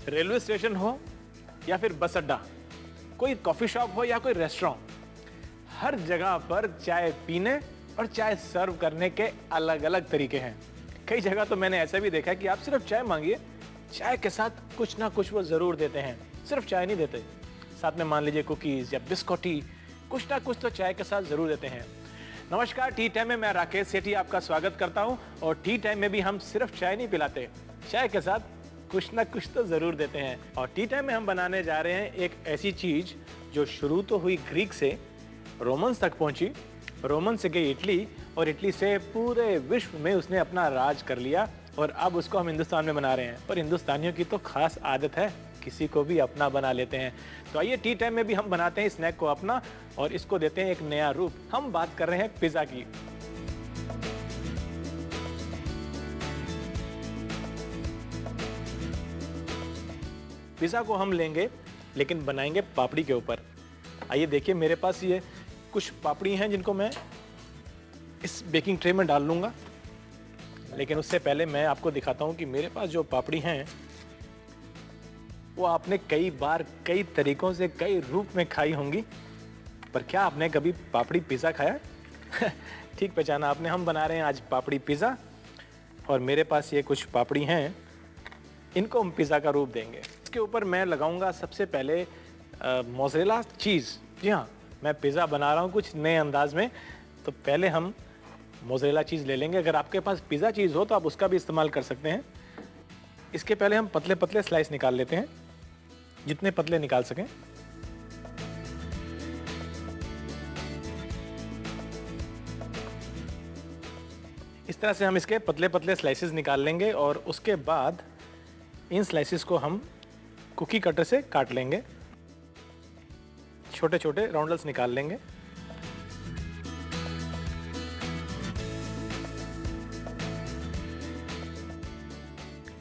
Railway station हो या फिर बस अड्डा, कोई कॉफी शॉप हो या कोई रेस्टोरेंट, हर जगह पर चाय पीने और चाय सर्व करने के अलग अलग तरीके हैं। कई जगह तो मैंने ऐसा भी देखा है कि आप सिर्फ चाय मांगिए, चाय के साथ कुछ ना कुछ वो जरूर देते हैं। सिर्फ चाय नहीं देते, साथ में मान लीजिए कुकीज या बिस्कुटी, कुछ ना कुछ तो चाय के साथ जरूर देते हैं। नमस्कार, टी टाइम में मैं राकेश सेठी आपका स्वागत करता हूं। और टी टाइम में भी हम सिर्फ चाय नहीं पिलाते, चाय के साथ कुछ ना कुछ तो जरूर देते हैं। और टी टाइम में हम बनाने जा रहे हैं एक ऐसी चीज जो शुरू तो हुई ग्रीक से रोमन्स तक पहुंची, रोमन से गई इटली और इटली से पूरे विश्व में उसने अपना राज कर लिया और अब उसको हम हिंदुस्तान में बना रहे हैं। पर हिंदुस्तानियों की तो खास आदत है, किसी को भी अपना बना लेते हैं। तो आइए टी टाइम में भी हम बनाते हैं स्नैक को अपना और इसको देते हैं एक नया रूप। हम बात कर रहे हैं पिज्जा की। पिज्जा को हम लेंगे लेकिन बनाएंगे पापड़ी के ऊपर। आइए देखिए, मेरे पास ये कुछ पापड़ी हैं जिनको मैं इस बेकिंग ट्रे में डाल लूँगा। लेकिन उससे पहले मैं आपको दिखाता हूँ कि मेरे पास जो पापड़ी हैं वो आपने कई बार कई तरीकों से कई रूप में खाई होंगी, पर क्या आपने कभी पापड़ी पिज़्ज़ा खाया? ठीक पहचाना आपने, हम बना रहे हैं आज पापड़ी पिज़्ज़ा। और मेरे पास ये कुछ पापड़ी हैं, इनको हम पिज़्ज़ा का रूप देंगे। इसके ऊपर मैं लगाऊंगा सबसे पहले मोज़रेला चीज़। जी हाँ, मैं पिज़्ज़ा बना रहा हूँ कुछ नए अंदाज में, तो पहले हम मोज़रेला चीज़ ले लेंगे। अगर आपके पास पिज़्ज़ा चीज़ हो तो आप उसका भी इस्तेमाल कर सकते हैं। इसके पहले हम पतले पतले स्लाइस निकाल लेते हैं, जितने पतले निकाल सकें। इस तरह से हम इसके पतले पतले स्लाइसेस निकाल लेंगे और उसके बाद इन स्लाइसेस को हम कुकी कटर से काट लेंगे, छोटे छोटे राउंडल्स निकाल लेंगे।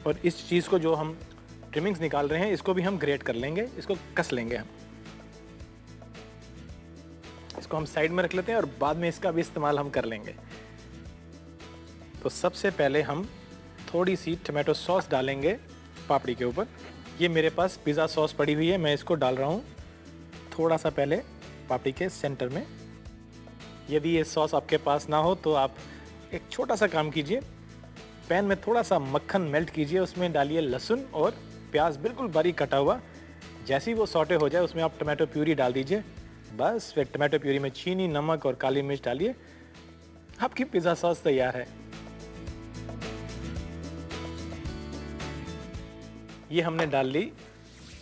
और इस चीज़ को जो हम ट्रिमिंग्स निकाल रहे हैं इसको भी हम ग्रेट कर लेंगे, इसको कस लेंगे हम। इसको हम साइड में रख लेते हैं और बाद में इसका भी इस्तेमाल हम कर लेंगे। तो सबसे पहले हम थोड़ी सी टमाटो सॉस डालेंगे पापड़ी के ऊपर। ये मेरे पास पिज़्ज़ा सॉस पड़ी हुई है, मैं इसको डाल रहा हूँ थोड़ा सा पहले पापड़ी के सेंटर में। यदि ये सॉस आपके पास ना हो तो आप एक छोटा सा काम कीजिए, पैन में थोड़ा सा मक्खन मेल्ट कीजिए, उसमें डालिए लहसुन और प्याज बिल्कुल बारीक कटा हुआ। जैसे ही वो सॉटे हो जाए उसमें आप टमाटो प्यूरी डाल दीजिए। बस फिर टमाटो प्यूरी में चीनी, नमक और काली मिर्च डालिए, आपकी पिज़्ज़ा सॉस तैयार है। ये हमने डाल ली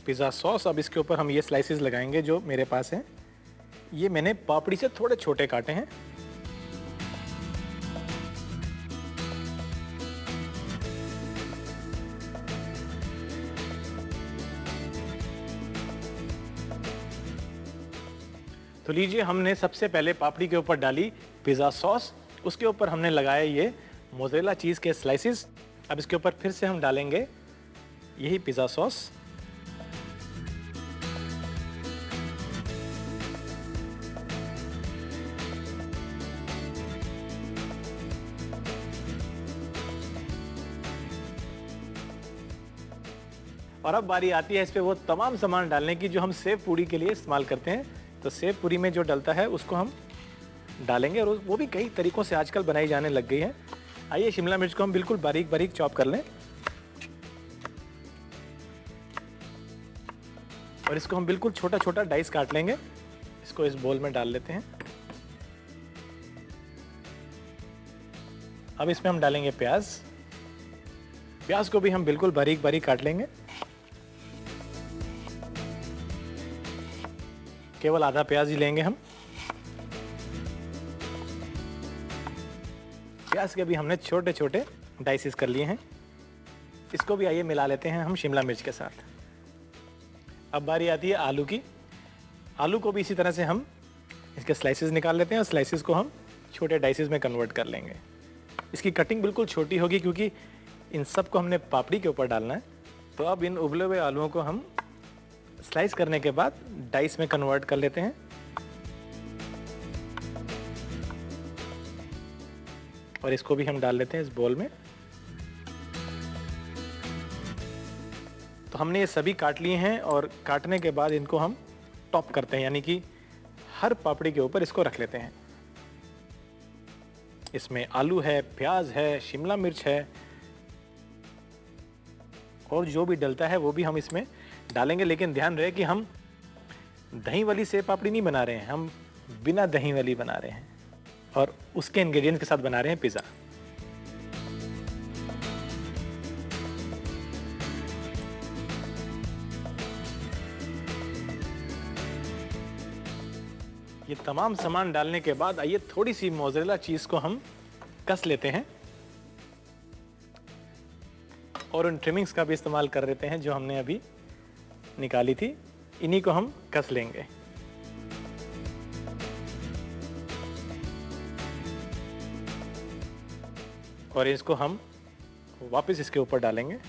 पिज़्ज़ा सॉस। अब इसके ऊपर हम ये स्लाइसेस लगाएंगे जो मेरे पास हैं। ये मैंने पापड़ी से थोड़े छोटे काटे हैं। तो लीजिए, हमने सबसे पहले पापड़ी के ऊपर डाली पिज़्ज़ा सॉस, उसके ऊपर हमने लगाया ये मोज़रेला चीज़ के स्लाइसेस। अब इसके ऊपर फिर से हम डालेंगे यही पिज़्ज़ा सॉस। और अब बारी आती है इस पे वो तमाम सामान डालने की जो हम सेव पूरी के लिए इस्तेमाल करते हैं। तो सेव पूरी में जो डलता है उसको हम डालेंगे और वो भी कई तरीकों से आजकल बनाई जाने लग गई है। आइए शिमला मिर्च को हम बिल्कुल बारीक बारीक चॉप कर लें और इसको हम बिल्कुल छोटा छोटा डाइस काट लेंगे। इसको इस बोल में डाल लेते हैं। अब इसमें हम डालेंगे प्याज। प्याज को भी हम बिल्कुल बारीक बारीक काट लेंगे, केवल आधा प्याज ही लेंगे हम। प्याज के भी हमने छोटे छोटे डाइसेस कर लिए हैं। इसको भी आइए मिला लेते हैं हम शिमला मिर्च के साथ। अब बारी आती है आलू की। आलू को भी इसी तरह से हम इसके स्लाइसेस निकाल लेते हैं और स्लाइसेस को हम छोटे डाइसेस में कन्वर्ट कर लेंगे। इसकी कटिंग बिल्कुल छोटी होगी क्योंकि इन सब को हमने पापड़ी के ऊपर डालना है। तो अब इन उबले हुए आलूओं को हम स्लाइस करने के बाद डाइस में कन्वर्ट कर लेते हैं और इसको भी हम डाल लेते हैं इस बोल में। तो हमने ये सभी काट लिए हैं और काटने के बाद इनको हम टॉप करते हैं, यानी कि हर पापड़ी के ऊपर इसको रख लेते हैं। इसमें आलू है, प्याज है, शिमला मिर्च है और जो भी डलता है वो भी हम इसमें डालेंगे। लेकिन ध्यान रहे कि हम दही वाली सेव पापड़ी नहीं बना रहे हैं, हम बिना दही वाली बना रहे हैं और उसके इंग्रेडिएंट्स के साथ बना रहे हैं पिज़्ज़ा। ये तमाम सामान डालने के बाद आइए थोड़ी सी मोज़रेला चीज़ को हम कस लेते हैं और उन ट्रिमिंग्स का भी इस्तेमाल कर देते हैं जो हमने अभी निकाली थी, इन्हीं को हम कस लेंगे। और इसको हम वापस इसके ऊपर डालेंगे।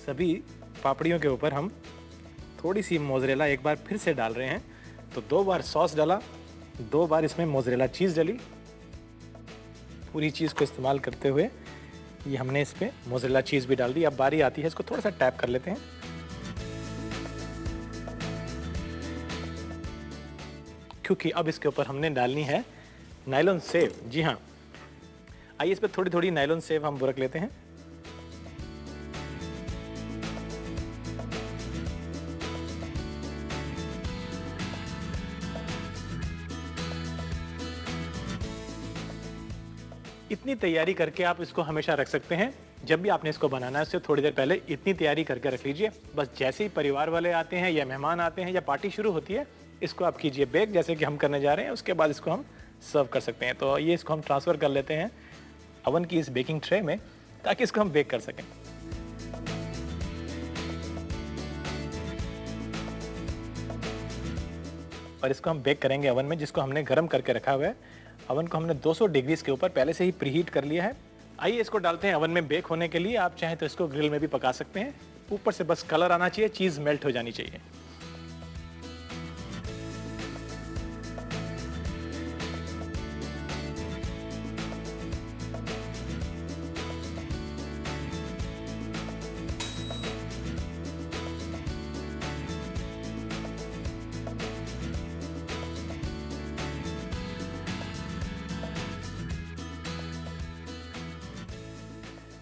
सभी पापड़ियों के ऊपर हम थोड़ी सी मोज़रेला एक बार फिर से डाल रहे हैं। तो 2 बार सॉस डाला, 2 बार इसमें मोज़रेला चीज़ डली। पूरी चीज़ को इस्तेमाल करते हुए ये हमने इस पर मोज़रेला चीज़ भी डाल दी। अब बारी आती है इसको थोड़ा सा टैप कर लेते हैं। क्योंकि अब इसके ऊपर हमने डालनी है नायलॉन सेव। जी हाँ, आइए इस पर थोड़ी थोड़ी नायलॉन सेव हम बुरक लेते हैं। इतनी तैयारी करके आप इसको हमेशा रख सकते हैं। जब भी आपने इसको बनाना है उससे थोड़ी देर पहले इतनी तैयारी करके रख लीजिए। बस जैसे ही परिवार वाले आते हैं या मेहमान आते हैं या पार्टी शुरू होती है, इसको आप कीजिए बेक, जैसे कि हम करने जा रहे हैं। उसके बाद इसको हम सर्व कर सकते हैं। तो ये इसको हम ट्रांसफ़र कर लेते हैं अवन की इस बेकिंग ट्रे में, ताकि इसको हम बेक कर सकें। और इसको हम बेक करेंगे अवन में, जिसको हमने गर्म करके रखा हुआ है। अवन को हमने 200 डिग्रीज के ऊपर पहले से ही प्रीहीट कर लिया है। आइए इसको डालते हैं अवन में बेक होने के लिए। आप चाहें तो इसको ग्रिल में भी पका सकते हैं। ऊपर से बस कलर आना चाहिए, चीज़ मेल्ट हो जानी चाहिए।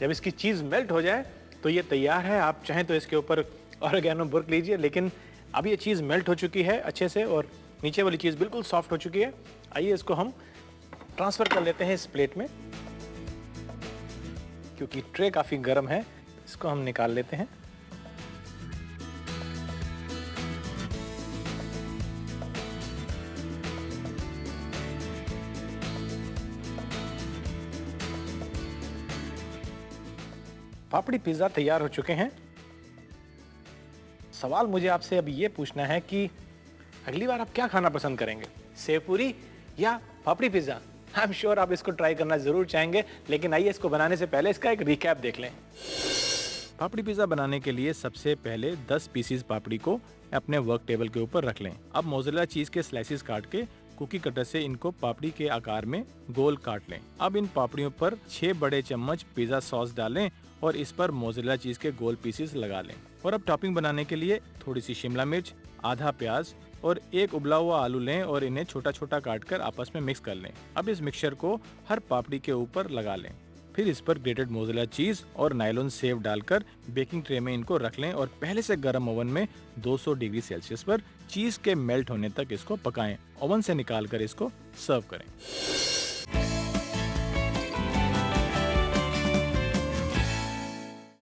जब इसकी चीज़ मेल्ट हो जाए तो ये तैयार है। आप चाहें तो इसके ऊपर ऑरिगेनो बुरक लीजिए, लेकिन अब ये चीज़ मेल्ट हो चुकी है अच्छे से और नीचे वाली चीज़ बिल्कुल सॉफ्ट हो चुकी है। आइए इसको हम ट्रांसफ़र कर लेते हैं इस प्लेट में। क्योंकि ट्रे काफ़ी गर्म है, इसको हम निकाल लेते हैं। पापड़ी पिज़्ज़ा तैयार हो चुके हैं। सवाल मुझे आपसे अभी ये पूछना है कि अगली बार आप क्या खाना पसंद करेंगे, सेव पूरी या पापड़ी पिज़्ज़ा? आई एम श्योर आप इसको ट्राई करना ज़रूर चाहेंगे, लेकिन आइए इसको बनाने से पहले इसका एक रिकैप देख लें। पापड़ी पिज़्ज़ा बनाने के लिए सबसे पहले 10 पीसीज पापड़ी को अपने वर्क टेबल के ऊपर रख लें। अब मोज़रेला चीज़ के स्लाइसिस काट के कुकी कटर से इनको पापड़ी के आकार में गोल काट लें। अब इन पापड़ियों पर 6 बड़े चम्मच पिज़्ज़ा सॉस डालें और इस पर मोज़रेला चीज़ के गोल पीसेस लगा लें। और अब टॉपिंग बनाने के लिए थोड़ी सी शिमला मिर्च, आधा प्याज और एक उबला हुआ आलू लें और इन्हें छोटा छोटा काट कर आपस में मिक्स कर लें। अब इस मिक्सचर को हर पापड़ी के ऊपर लगा लें। फिर इस पर ग्रेटेड मोज़रेला चीज़ और नायलॉन सेव डालकर बेकिंग ट्रे में इनको रख लें और पहले से गर्म ओवन में 200 डिग्री सेल्सियस पर चीज़ के मेल्ट होने तक इसको पकाएं। ओवन से निकाल कर इसको सर्व करें।